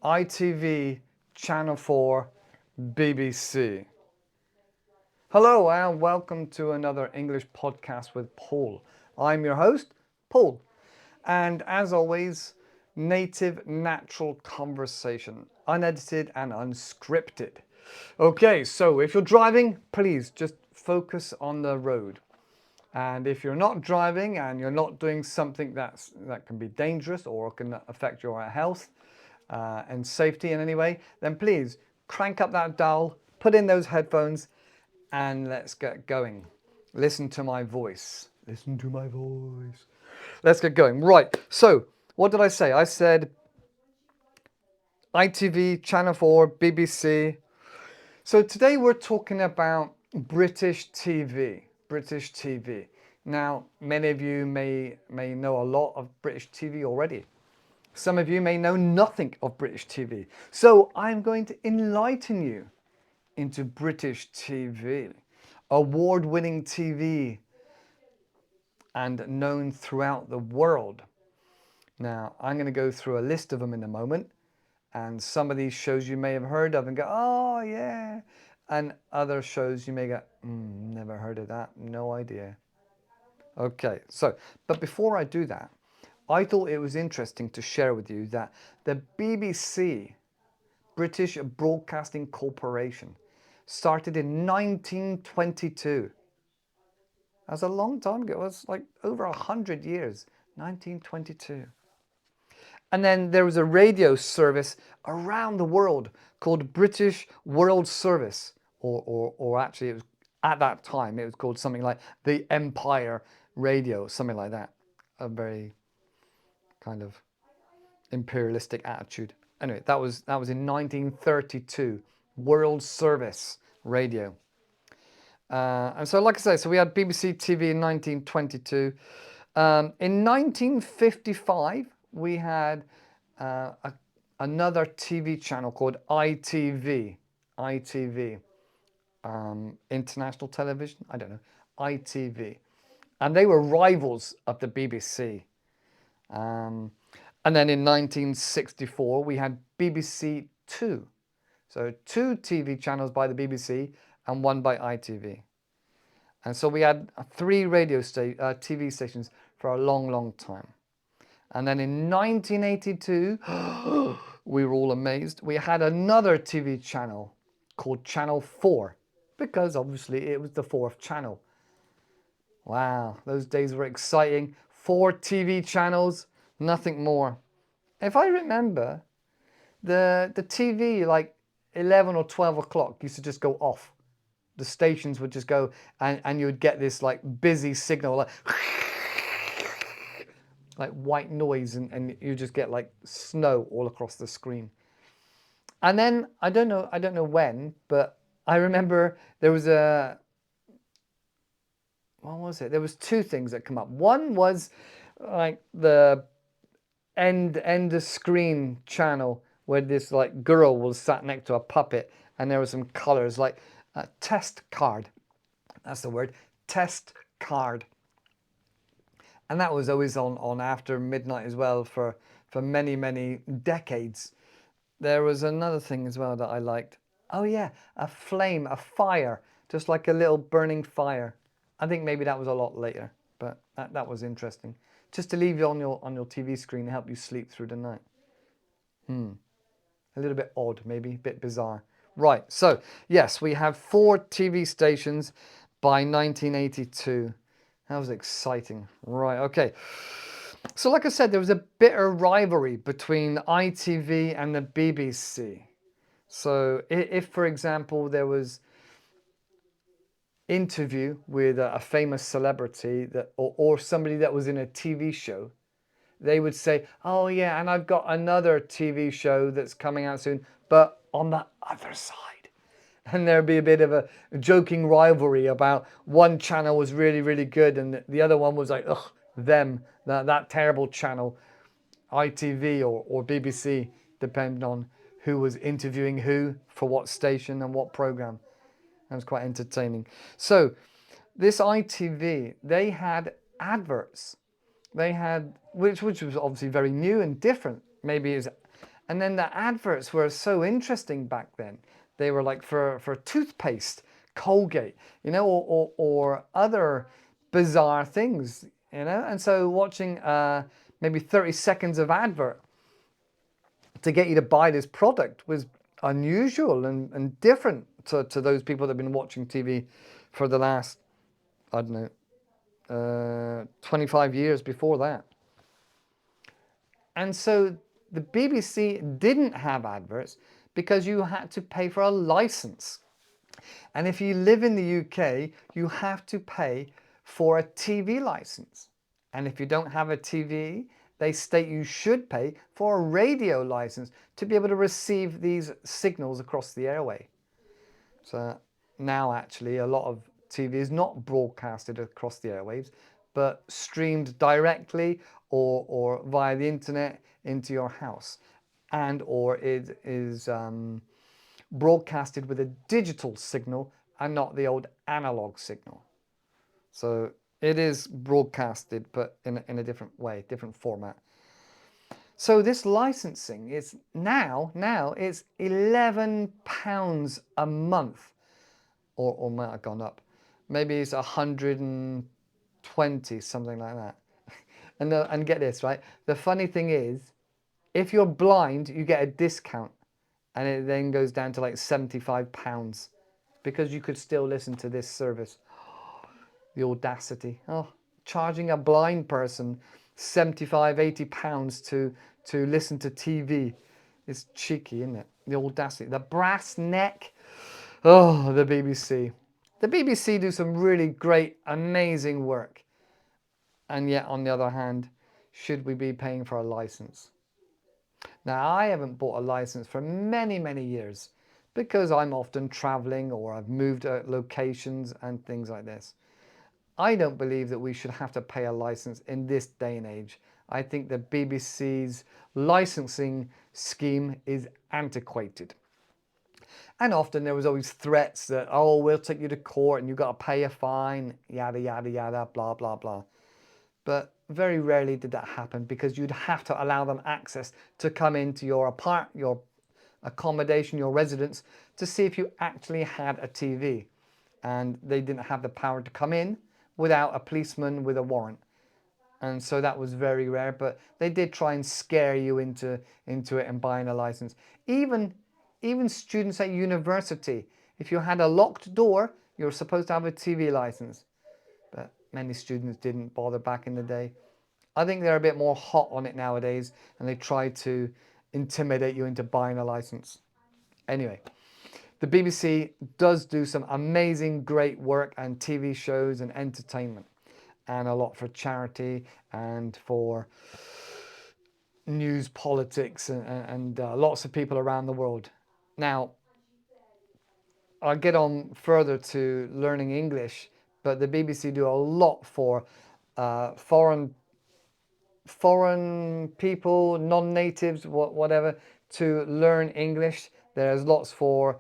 ITV, Channel 4, BBC. Hello and welcome to another English podcast with Paul. I'm your host, Paul. And as always, native, natural conversation, unedited and unscripted. Okay, so if you're driving, please just focus on the road. And if you're not driving and you're not doing something that can be dangerous or can affect your health and safety in any way, then please crank up that dial, put in those headphones, and let's get going. Listen to my voice. Listen to my voice. Let's get going. Right, so what did I say? I said ITV, Channel 4, BBC. So today we're talking about British TV. British TV. Now, many of you may know a lot of British TV already. Some of you may know nothing of British TV. So I'm going to enlighten you into British TV. Award-winning TV and known throughout the world. Now, I'm going to go through a list of them in a moment. And some of these shows you may have heard of and go, oh yeah. And other shows you may go, never heard of that, no idea. Okay, so, but before I do that, I thought it was interesting to share with you that the BBC, British Broadcasting Corporation, started in 1922. That's a long time ago. It was like over 100 years, 1922. And then there was a radio service around the world called British World Service, or actually it was at that time it was called something like the Empire Radio, something like that. A very kind of imperialistic attitude. Anyway, that was in 1932, World Service Radio. And so, like I say, so we had BBC TV in 1922. In 1955, we had another TV channel called ITV. International Television, I don't know, ITV. And they were rivals of the BBC. And then in 1964, we had BBC Two. So two TV channels by the BBC and one by ITV. And so we had three TV stations for a long, long time. And then in 1982, we were all amazed. We had another TV channel called Channel 4, because obviously it was the fourth channel. Wow, those days were exciting. 4 TV channels, nothing more. If I remember, the TV, like 11 or 12 o'clock, used to just go off. The stations would just go, and you would get this like busy signal, like white noise, and you just get like snow all across the screen. And then I don't know when, but I remember there was what was it? There was 2 things that come up. One was like the end of screen channel where this like girl was sat next to a puppet, and there were some colors like a test card. That's the word, test card. And that was always on after midnight as well for many, many decades. There was another thing as well that I liked. Oh yeah, a flame, a fire, just like a little burning fire. I think maybe that was a lot later, but that was interesting. Just to leave you on your TV screen to help you sleep through the night. A little bit odd, maybe, a bit bizarre. Right, so yes, we have 4 TV stations by 1982. That was exciting. Right, okay. So like I said, there was a bitter rivalry between ITV and the BBC. So if for example, there was interview with a famous celebrity or somebody that was in a TV show, they would say, oh yeah, and I've got another TV show that's coming out soon, but on the other side. And there'd be a bit of a joking rivalry about one channel was really, really good and the other one was like, ugh, that terrible channel, ITV or BBC, depending on who was interviewing who for what station and what program. That was quite entertaining. So this ITV, they had adverts. They had, which was obviously very new and different. Maybe it's And then the adverts were so interesting back then. They were like for toothpaste, Colgate, you know, or other bizarre things, you know. And so watching maybe 30 seconds of advert to get you to buy this product was unusual and different to those people that have been watching TV for the last, I don't know, 25 years before that. And so the BBC didn't have adverts because you had to pay for a license. And if you live in the UK, you have to pay for a TV license. And if you don't have a TV, they state you should pay for a radio license to be able to receive these signals across the airway. So now actually a lot of TV is not broadcasted across the airwaves, but streamed directly or via the internet into your house, and or it is broadcasted with a digital signal and not the old analog signal. So it is broadcasted, but in a different way, different format. So this licensing is now it's £11 a month, or might have gone up. Maybe it's 120, something like that. And get this, right? The funny thing is, if you're blind, you get a discount, and it then goes down to like £75 because you could still listen to this service. The audacity. Oh, charging a blind person 75, £80 to listen to TV. It's cheeky, isn't it? The audacity. The brass neck. Oh, the BBC. The BBC do some really great, amazing work. And yet, on the other hand, should we be paying for a license? Now, I haven't bought a license for many, many years because I'm often traveling or I've moved locations and things like this. I don't believe that we should have to pay a license in this day and age. I think the BBC's licensing scheme is antiquated. And often there was always threats that, oh, we'll take you to court and you've got to pay a fine, yada, yada, yada, blah, blah, blah. But very rarely did that happen because you'd have to allow them access to come into your your accommodation, your residence, to see if you actually had a TV. And they didn't have the power to come in without a policeman with a warrant. And so that was very rare, but they did try and scare you into it and buying a license. Even students at university, if you had a locked door, you were supposed to have a TV license. But many students didn't bother back in the day. I think they're a bit more hot on it nowadays, and they try to intimidate you into buying a license. Anyway, the BBC does do some amazing, great work and TV shows and entertainment, and a lot for charity and for news, politics, and lots of people around the world. Now, I'll get on further to learning English, but the BBC do a lot for foreign people, non-natives, whatever, to learn English. There's lots for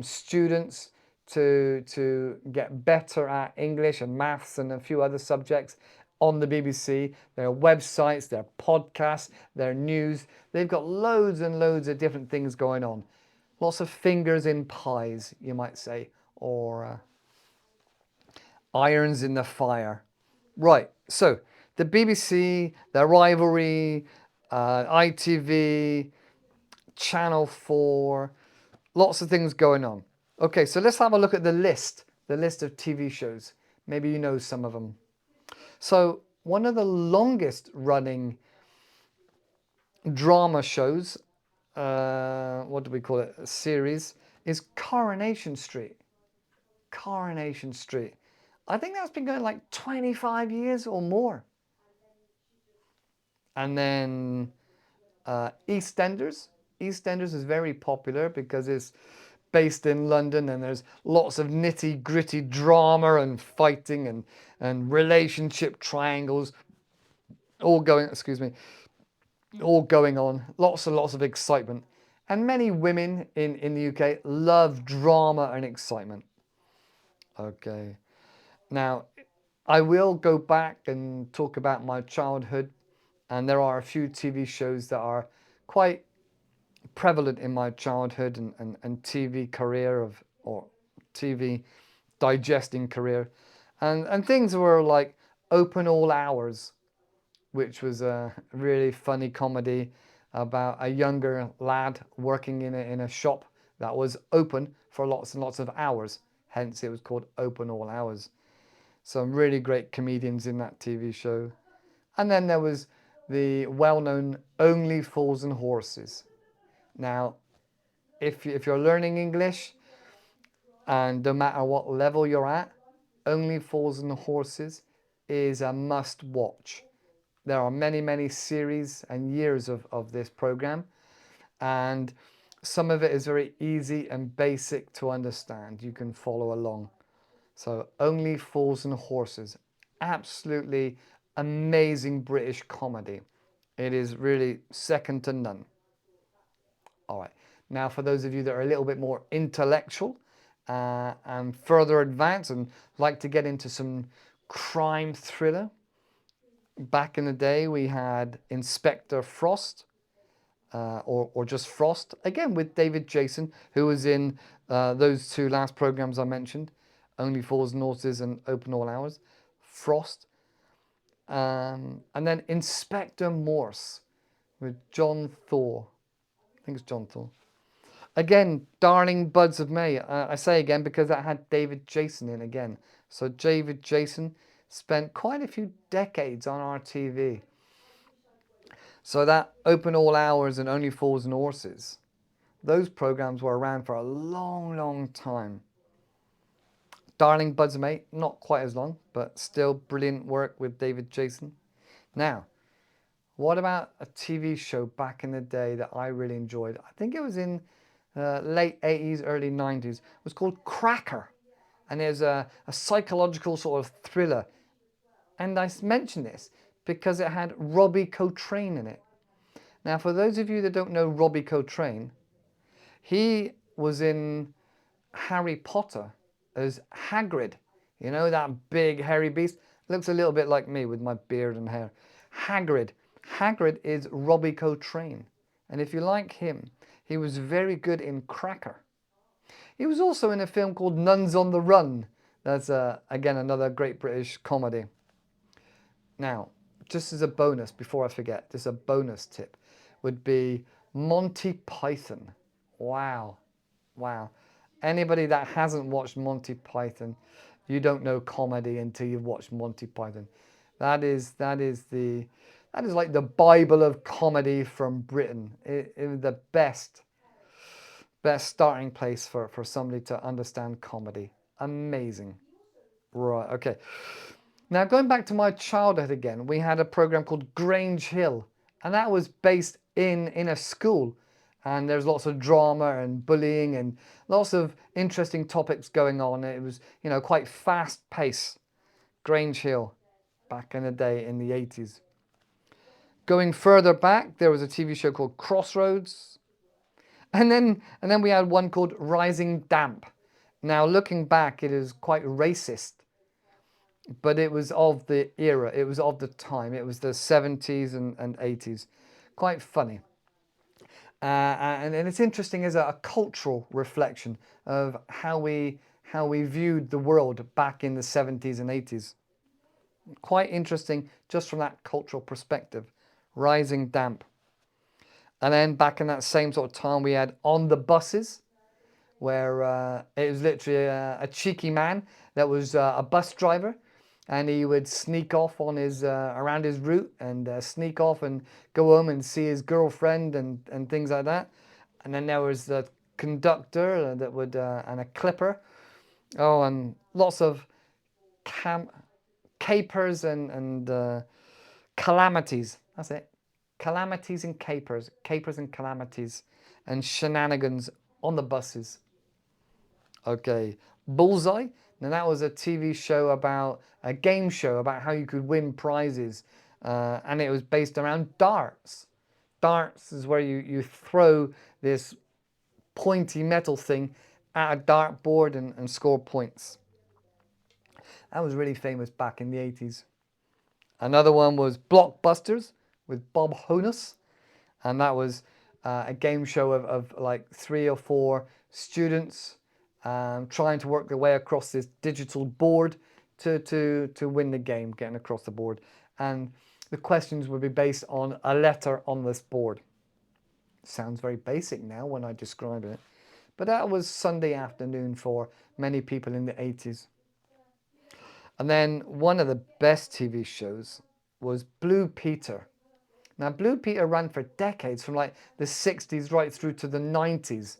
students to get better at English and maths and a few other subjects on the BBC. There are websites, there are podcasts, there are news. They've got loads and loads of different things going on. Lots of fingers in pies, you might say, or irons in the fire. Right, so the BBC, their rivalry, ITV, Channel 4, lots of things going on. Okay, so let's have a look at the list of TV shows. Maybe you know some of them. So one of the longest running drama shows, what do we call it, a series, is Coronation Street. Coronation Street. I think that's been going like 25 years or more. And then EastEnders. EastEnders is very popular because it's based in London and there's lots of nitty gritty drama and fighting and relationship triangles all going, all going on. Lots and lots of excitement. And many women in the UK love drama and excitement. Okay. Now, I will go back and talk about my childhood, and there are a few TV shows that are quite prevalent in my childhood and TV career or TV digesting career. And things were like Open All Hours, which was a really funny comedy about a younger lad working in a shop that was open for lots and lots of hours. Hence it was called Open All Hours. Some really great comedians in that TV show. And then there was the well-known Only Fools and Horses. Now, if you're learning English, and no matter what level you're at, Only Fools and Horses is a must watch. There are many, many series and years of this program, and some of it is very easy and basic to understand. You can follow along. So Only Fools and Horses, absolutely amazing British comedy. It is really second to none. All right, now for those of you that are a little bit more intellectual and further advanced and like to get into some crime thriller, back in the day we had Inspector Frost, or just Frost, again with David Jason, who was in those two last programs I mentioned, Only Fools and Horses and Open All Hours. Frost. And then Inspector Morse with John Thor. I think it's John Thor. Again, Darling Buds of May. I say again because that had David Jason in again. So David Jason spent quite a few decades on our TV. So that Open All Hours and Only Fools and Horses, those programs were around for a long, long time. Darling Buds of May, not quite as long, but still brilliant work with David Jason. Now, what about a TV show back in the day that I really enjoyed? I think it was in late 80s, early 90s. It was called Cracker. And it was a psychological sort of thriller. And I mention this because it had Robbie Coltrane in it. Now, for those of you that don't know Robbie Coltrane, he was in Harry Potter as Hagrid. You know, that big hairy beast? Looks a little bit like me with my beard and hair. Hagrid. Hagrid is Robbie Coltrane. And if you like him, he was very good in Cracker. He was also in a film called Nuns on the Run. That's, again, another great British comedy. Now, just as a bonus, before I forget, just a bonus tip would be Monty Python. Wow. Wow. Anybody that hasn't watched Monty Python, you don't know comedy until you've watched Monty Python. That is like the Bible of comedy from Britain. It was the best starting place for somebody to understand comedy. Amazing. Right, okay. Now going back to my childhood again, we had a program called Grange Hill, and that was based in a school. And there's lots of drama and bullying and lots of interesting topics going on. It was, you know, quite fast paced. Grange Hill, back in the day in the 80s. Going further back, there was a TV show called Crossroads. And then we had one called Rising Damp. Now looking back, it is quite racist, but it was of the era, it was of the time. It was the 70s and 80s. Quite funny. And it's interesting as a cultural reflection of how we viewed the world back in the 70s and 80s. Quite interesting just from that cultural perspective. Rising Damp. And then back in that same sort of time we had On the Buses, where it was literally a cheeky man that was a bus driver, and he would sneak off on his around his route and sneak off and go home and see his girlfriend and things like that. And then there was the conductor that would and a clipper. Oh, and lots of capers and calamities. That's it. Calamities and capers and calamities and shenanigans on the buses. Okay, Bullseye. Now that was a TV show about a game show about how you could win prizes, and it was based around darts. Darts is where you throw this pointy metal thing at a dartboard and score points. That was really famous back in the 80s. Another one was Blockbusters with Bob Honus, and that was a game show of like 3 or 4 students trying to work their way across this digital board to win the game, getting across the board. And the questions would be based on a letter on this board. Sounds very basic now when I describe it. But that was Sunday afternoon for many people in the 80s. And then one of the best TV shows was Blue Peter. Now, Blue Peter ran for decades, from like the 60s right through to the 90s.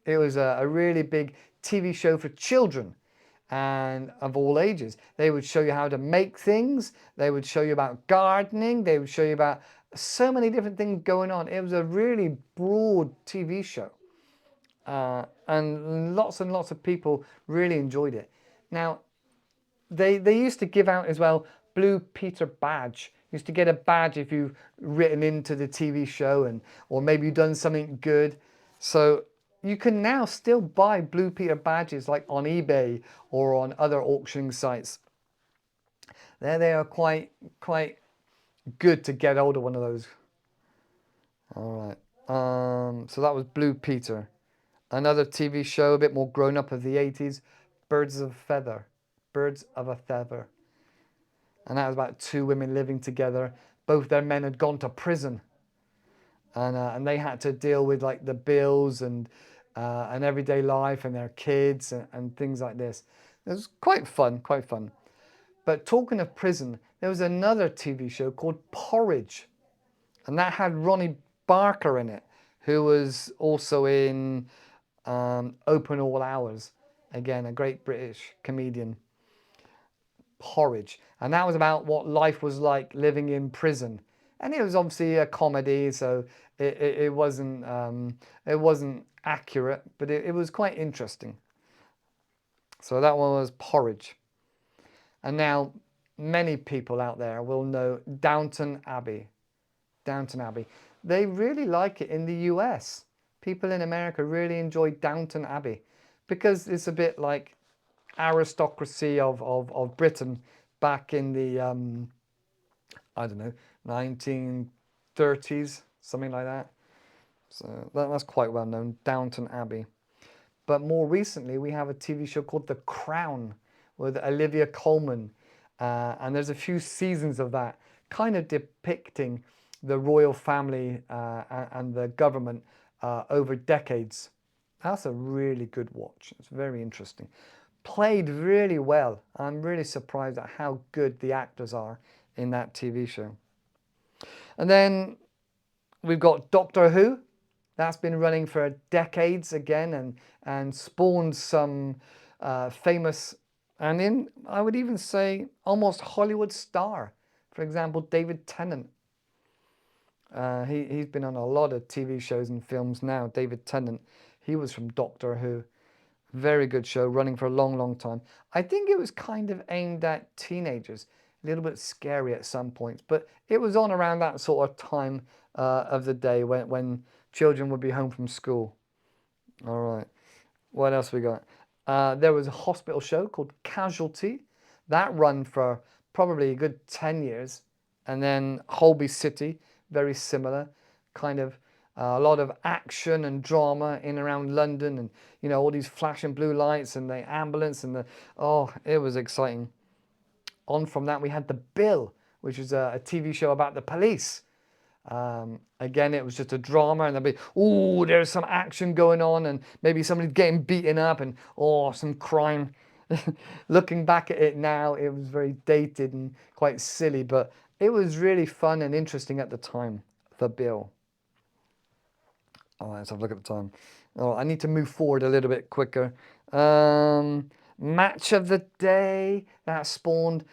It was a really big TV show for children and of all ages. They would show you how to make things. They would show you about gardening. They would show you about so many different things going on. It was a really broad TV show. And lots of people really enjoyed it. Now, they used to give out as well Blue Peter badge. You used to get a badge if you've written into the TV show or maybe you've done something good. So you can now still buy Blue Peter badges like on eBay or on other auctioning sites. There they are, quite good to get hold of one of those. All right. So that was Blue Peter. Another TV show, a bit more grown up, of the 80s, Birds of a Feather. Birds of a Feather. And that was about 2 women living together. Both their men had gone to prison. And they had to deal with like the bills and everyday life and their kids and things like this. It was quite fun. But talking of prison, there was another TV show called Porridge. And that had Ronnie Barker in it, who was also in Open All Hours. Again, a great British comedian. Porridge. And that was about what life was like living in prison. And it was obviously a comedy, so it wasn't accurate, but it was quite interesting. So that one was Porridge. And now many people out there will know Downton Abbey. Downton Abbey. They really like it in the US. People in America really enjoy Downton Abbey because it's a bit like aristocracy of Britain back in the I don't know, 1930s, something like that. So that's quite well known, Downton Abbey. But more recently, we have a TV show called The Crown with Olivia Colman. And there's a few seasons of that, kind of depicting the royal family and the government over decades. That's a really good watch. It's very interesting. Played really well. I'm really surprised at how good the actors are in that TV show. And then we've got Doctor Who. That's been running for decades again and spawned some famous, and I would even say almost Hollywood star. For example, David Tennant. He's been on a lot of TV shows and films now. David Tennant. He was from Doctor Who. Very good show, running for a long time. I think it was kind of aimed at teenagers. A little bit scary at some points, but it was on around that sort of time of the day when children would be home from school. All right. What else we got? There was a hospital show called Casualty. That run for probably a good 10 years. And then Holby City, very similar. Kind of a lot of action and drama in around London, and all these flashing blue lights and the ambulance and it was exciting. On from that, we had The Bill, which is a TV show about the police. Again, it was just a drama, and there'd be, there's some action going on, and maybe somebody's getting beaten up, and some crime. Looking back at it now, it was very dated and quite silly, but it was really fun and interesting at the time. The Bill. All right, let's have a look at the time. I need to move forward a little bit quicker. Match of the day, that spawned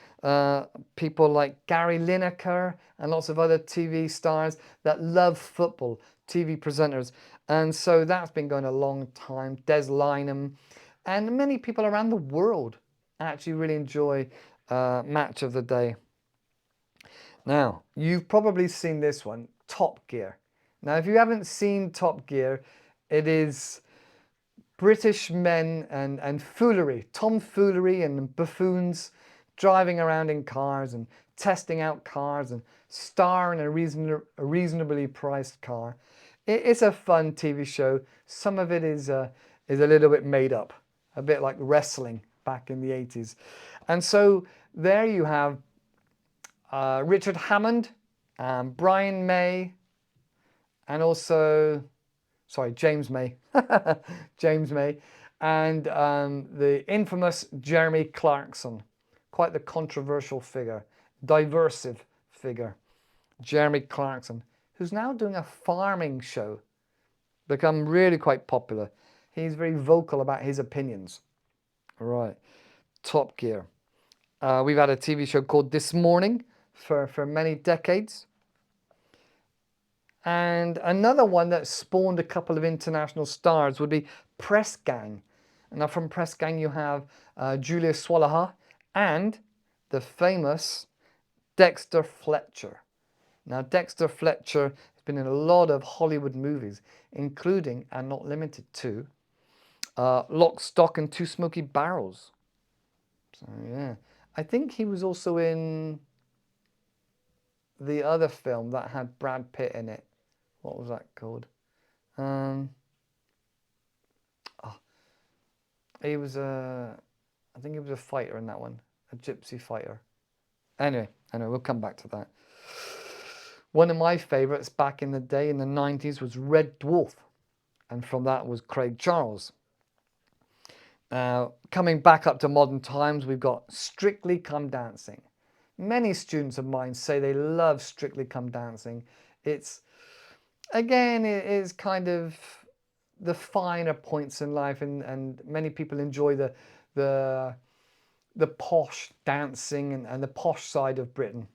people like Gary Lineker and lots of other TV stars that love football, TV presenters. And so that's been going a long time. Des Lynam and many people around the world actually really enjoy Match of the Day. Now, you've probably seen this one, Top Gear. Now, if you haven't seen Top Gear, it is British men and foolery, tomfoolery and buffoons driving around in cars and testing out cars and star in a reasonably priced car. It's a fun TV show. Some of it is a little bit made up, a bit like wrestling back in the 80s. And so there you have Richard Hammond, Brian May, and also, sorry, James May, James May, and the infamous Jeremy Clarkson, quite the controversial figure, diversive figure, Jeremy Clarkson, who's now doing a farming show, become really quite popular. He's very vocal about his opinions. All right, Top Gear. We've had a TV show called This Morning for many decades. And another one that spawned a couple of international stars would be Press Gang. Now from Press Gang you have Julia Swalaha and the famous Dexter Fletcher. Now Dexter Fletcher has been in a lot of Hollywood movies, including and not limited to Lock, Stock and Two Smoky Barrels. So yeah, I think he was also in the other film that had Brad Pitt in it. What was that called? He was I think he was a fighter in that one, a gypsy fighter. Anyway, we'll come back to that. One of my favourites back in the day, in the 90s, was Red Dwarf. And from that was Craig Charles. Coming back up to modern times, we've got Strictly Come Dancing. Many students of mine say they love Strictly Come Dancing. It's, again, it is kind of the finer points in life, and many people enjoy the posh dancing and the posh side of Britain.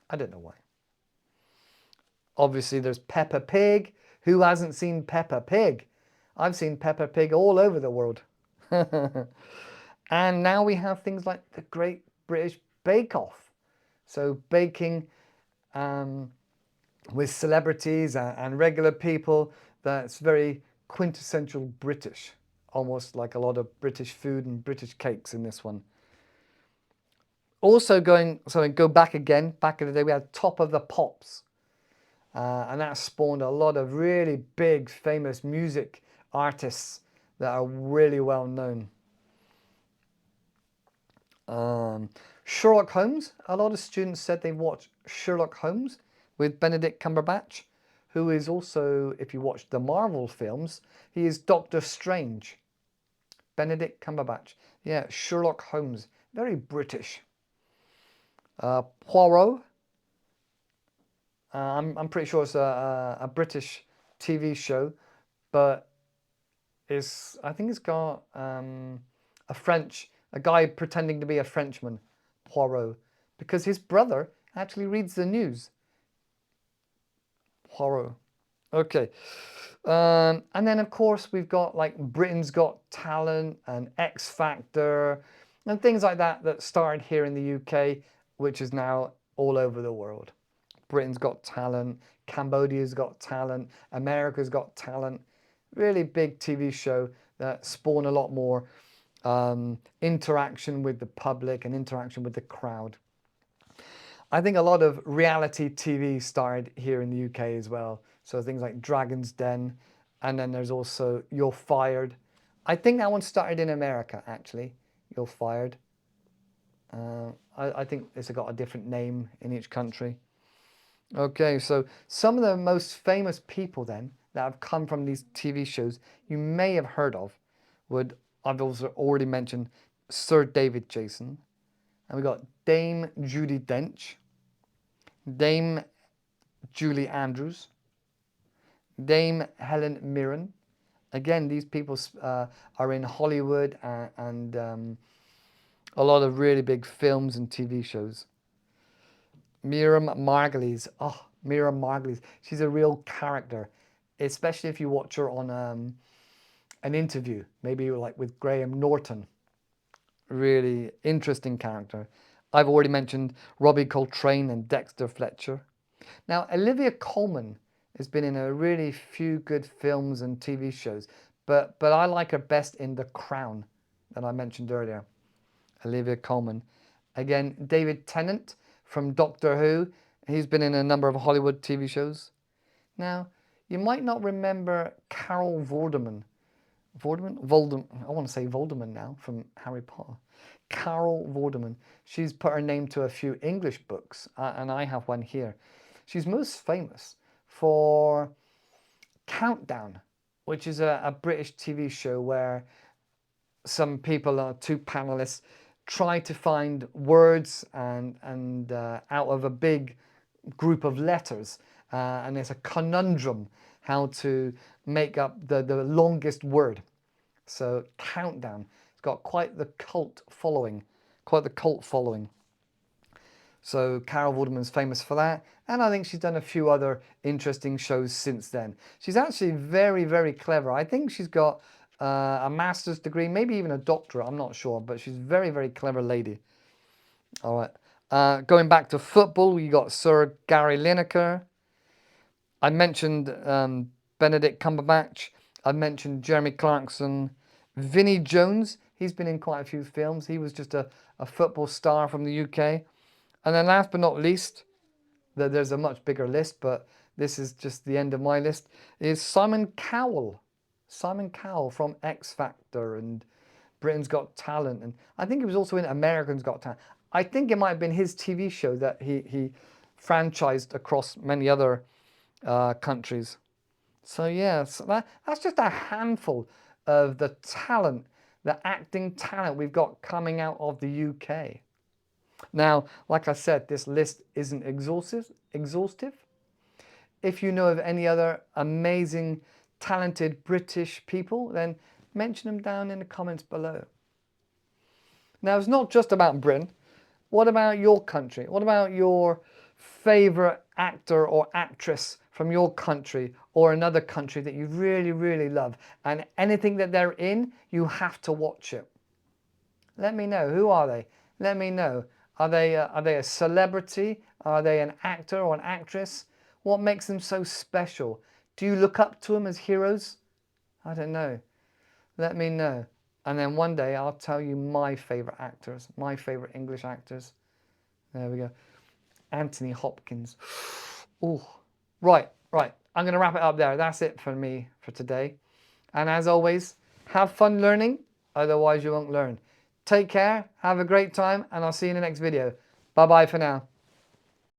I don't know why. Obviously, there's Peppa Pig. Who hasn't seen Peppa Pig? I've seen Peppa Pig all over the world. And now we have things like the Great British Bake Off. So baking with celebrities and regular people, that's very quintessential British. Almost like a lot of British food and British cakes in this one. Also go back again, back in the day we had Top of the Pops. And that spawned a lot of really big, famous music artists that are really well known. Sherlock Holmes. A lot of students said they watched Sherlock Holmes with Benedict Cumberbatch, who is also, if you watch the Marvel films, he is Doctor Strange. Benedict Cumberbatch. Yeah, Sherlock Holmes. Very British. Poirot. I'm pretty sure it's a British TV show, but I think it's got a guy pretending to be a Frenchman, Poirot, because his brother actually reads the news. Poirot. Okay. And then of course we've got like Britain's Got Talent and X Factor and things like that started here in the UK, which is now all over the world. Britain's Got Talent, Cambodia's Got Talent, America's Got Talent. Really big TV show that spawned a lot more interaction with the public and interaction with the crowd. I think a lot of reality TV started here in the UK as well. So things like Dragon's Den, and then there's also You're Fired. I think that one started in America, actually, You're Fired. I think it's got a different name in each country. Okay, so some of the most famous people then that have come from these TV shows you may have heard of I've also already mentioned Sir David Jason, and we got Dame Judi Dench, Dame Julie Andrews, Dame Helen Mirren. Again, these people are in Hollywood and a lot of really big films and TV shows. Miriam Margolyes. Oh, Miriam Margolyes. She's a real character, especially if you watch her on an interview, maybe like with Graham Norton. Really interesting character. I've already mentioned Robbie Coltrane and Dexter Fletcher. Now, Olivia Colman has been in a really few good films and TV shows, but I like her best in The Crown that I mentioned earlier. Olivia Colman. Again, David Tennant from Doctor Who. He's been in a number of Hollywood TV shows. Now, You might not remember Carol Vorderman. I want to say Voldemort now from Harry Potter. Carol Vorderman. She's put her name to a few English books, and I have one here. She's most famous for Countdown, which is a British TV show where some people, two panelists, try to find words and out of a big group of letters, and it's a conundrum how to make up the longest word. So Countdown, it's got quite the cult following, So Carol Vorderman's famous for that, and I think she's done a few other interesting shows since then. She's actually very, very clever. I think she's got a master's degree, maybe even a doctorate, I'm not sure, but she's a very, very clever lady. All right, going back to football, you got Sir Gary Lineker. I mentioned Benedict Cumberbatch. I mentioned Jeremy Clarkson. Vinnie Jones, he's been in quite a few films. He was just a football star from the UK. And then last but not least, there's a much bigger list, but this is just the end of my list, is Simon Cowell. Simon Cowell from X Factor and Britain's Got Talent. And I think he was also in American's Got Talent. I think it might have been his TV show that he franchised across many other countries. So yeah, so that's just a handful of the talent, the acting talent we've got coming out of the UK. Now, like I said, this list isn't exhaustive. If you know of any other amazing, talented British people, then mention them down in the comments below. Now, it's not just about Britain. What about your country? What about your favorite actor or actress from your country or another country that you really, really love? And anything that they're in, you have to watch it. Let me know. Who are they? Let me know. Are they a celebrity? Are they an actor or an actress? What makes them so special? Do you look up to them as heroes? I don't know. Let me know. And then one day I'll tell you my favourite actors, my favourite English actors. There we go. Anthony Hopkins. Oh, right. I'm going to wrap it up there. That's it for me for today. And as always, have fun learning, otherwise you won't learn. Take care, have a great time, and I'll see you in the next video. Bye-bye for now.